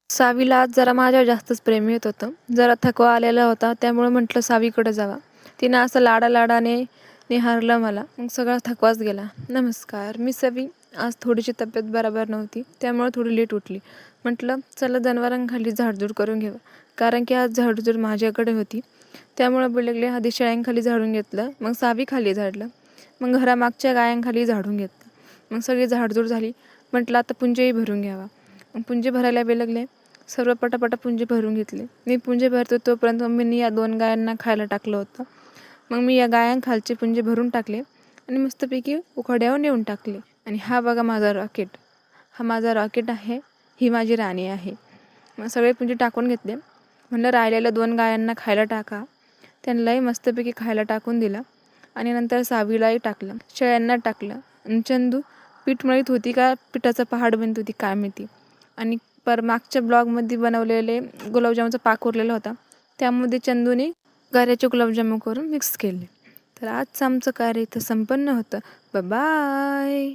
सावीला आज जरा माझ्यावर जास्तच प्रेम येत होतं. जरा थकवा आलेला होता, त्यामुळे म्हटलं सावीकडे जावा. तिनं असं लाडालाडाने निहारलं मला. मग सगळा थकवाच गेला. नमस्कार, मी सवी. आज थोडीशी तब्येत बरोबर नव्हती, त्यामुळे थोडी लेट उठली. म्हटलं चला जनावरांखाली झाडझूड करून घ्यावं, कारण की आज झाडझूड माझ्याकडे होती. त्यामुळे बिलगले आधी शेळ्यांखाली झाडून घेतलं, मग सावी खाली झाडलं, मग घरामागच्या गायांखाली झाडून घेतलं. मग सगळी झाडझूड झाली. म्हटलं आता पुंजेही भरून घ्यावा. मग पुंजे भरायला बेलगले. सर्व पटापटा पुंजे भरून घेतले. मी पुंजे भरतो तोपर्यंत मम्मीने या 2 गायांना खायला टाकलं होतं. मग मी या गायांखालचे पुंजे भरून टाकले आणि मस्तपैकी उखाड्यावर नेऊन टाकले. आणि हा बघा माझा रॉकेट. हा माझा रॉकेट आहे. ही माझी राणी आहे. मग सगळे पुंजे टाकून घेतले. म्हणलं राहिलेल्या 2 गायांना खायला टाका. त्यांनाही मस्तपैकी खायला टाकून दिला आणि नंतर सावीलाही टाकलं, शेळ्यांना टाकलं. आणि चंदू पीठ मळीत होती का पिठाचा पहाड बनत होती काय माहिती. आणि मागच्या ब्लॉगमध्ये बनवलेले गुलाबजामचा पाक उरलेला होता, त्यामध्ये चंदूने गाऱ्याचे गुलाबजामुन करून मिक्स केले. तर आजचं आमचं कार्य इथं संपन्न होतं. बाय.